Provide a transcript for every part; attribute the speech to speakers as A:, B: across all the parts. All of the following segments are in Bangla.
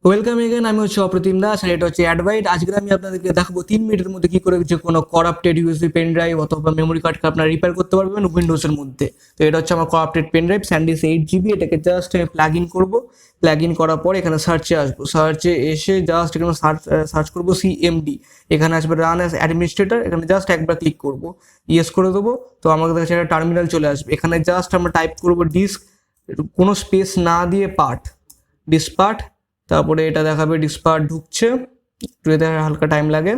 A: Welcome again. আমি হচ্ছে অপ্রতিম দাস আর এটা হচ্ছে অ্যাডভাইট। আজকে আমি আপনাদেরকে দেখাবো 3 মিনিটের মধ্যে কি করে যে কোনো করাপ্টেড ইউএসবি পেন ড্রাইভ অথবা মেমোরি কার্ডকে আপনারা রিপেয়ার করতে পারবেন উইন্ডোজের মধ্যে। তো এটা হচ্ছে আমার corrupted pen drive SanDisk 8 GB। এটাকে জাস্ট আমি প্লাগ ইন করবো। প্লাগ ইন করার পর এখানে সার্চে আসবো, সার্চে এসে জাস্ট এখানে সার্চ করবো CMD। এখানে আসবে রান অ্যাজ অ্যাডমিনিস্ট্রেটর। এখানে জাস্ট একবার ক্লিক করবো, ইয়েস করে দেবো। তো আমাদের কাছে একটা টার্মিনাল চলে আসবে। এখানে জাস্ট আমরা টাইপ করবো ডিস্ক, কোনো স্পেস না দিয়ে পার্ট, ডিসপার্ট। তারপরে এটা দেখাবে ডিসপার্ট ঢুকছে, একটু এতে হালকা টাইম লাগে।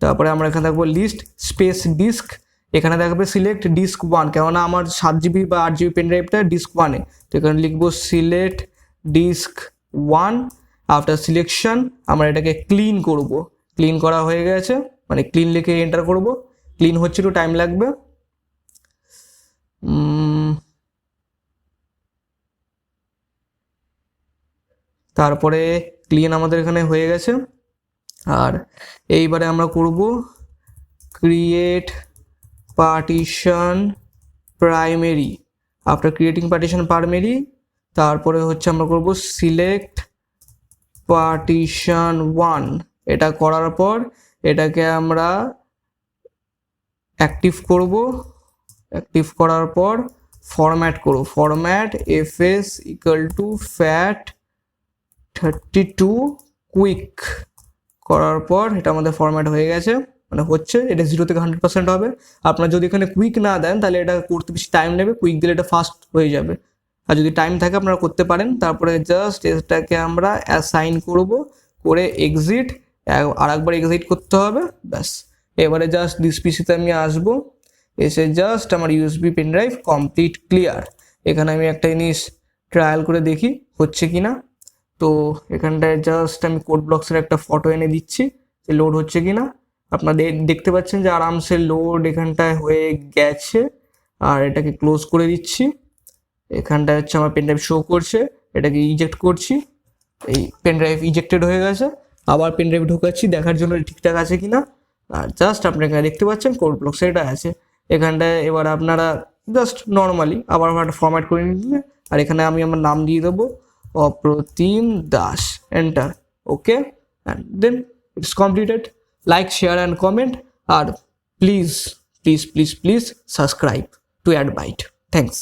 A: তারপরে আমরা এখানে দেখবো লিস্ট স্পেস ডিস্ক। এখানে দেখাবে সিলেক্ট ডিস্ক 1, কেননা আমার 7 GB বা 8 GB পেন ড্রাইভটা ডিস্ক 1-এ। তো এখানে লিখবো সিলেক্ট ডিস্ক 1। আফটার সিলেকশন আমরা এটাকে ক্লিন করব। ক্লিন করা হয়ে গেছে, মানে ক্লিন লিখে এন্টার করব। ক্লিন হচ্ছে, একটু টাইম লাগবে। তারপরে ক্লিন আমাদের এখানে হয়ে গেছে। আর এইবারে আমরা করব create partition primary. After creating partition primary তারপরে হচ্ছে আমরা করব সিলেক্ট পার্টিশন 1। এটা করার পর এটাকে আমরা অ্যাক্টিভ করব। অ্যাক্টিভ করার পর ফরম্যাট করব, ফরম্যাট fs = FAT32 কুইক। করার পর এটা আমাদের ফরম্যাট হয়ে গেছে, মানে হচ্ছে। এটা 0 থেকে 100% হবে। আপনারা যদি এখানে কুইক না দেন তাহলে এটা করতে বেশি টাইম নেবে, কুইক দিলে এটা ফাস্ট হয়ে যাবে। আর যদি টাইম থাকে আপনারা করতে পারেন। তারপরে জাস্ট এটাকে আমরা অ্যাসাইন করব, করে এক্সিট, আর একবার এক্সিট করতে হবে, ব্যাস। এবারে জাস্ট দিস পিসিতে আমি আসবো, এসে জাস্ট আমার USB pen drive complete clear. এখানে আমি একটা জিনিস ট্রায়াল করে দেখি হচ্ছে কি না। তো এখানটায় জাস্ট আমি কোড ব্লকসের একটা ফটো এনে দিচ্ছি যে লোড হচ্ছে কি না। আপনারা দেখতে পাচ্ছেন যে আরামসে লোড এখানটায় হয়ে গেছে। আর এটাকে ক্লোজ করে দিচ্ছি। এখানটায় হচ্ছে আমার পেন ড্রাইভ শো করছে, এটাকে ইজেক্ট করছি। এই পেন ড্রাইভ ইজেক্টেড হয়ে গেছে। আবার পেন ড্রাইভ ঢোকাচ্ছি দেখার জন্য ঠিকঠাক আছে কিনা। আর জাস্ট আপনি এখানে দেখতে পাচ্ছেন কোড ব্লকস এটা আছে এখানটায়। এবার আপনারা জাস্ট নর্মালি আবার একটা ফরম্যাট করে নিলে, আর এখানে আমি আমার নাম দিয়ে দেবো Apratim Das, enter, okay, and then it's completed. Like, share and comment, আর please please please please subscribe to Add Byte. Thanks.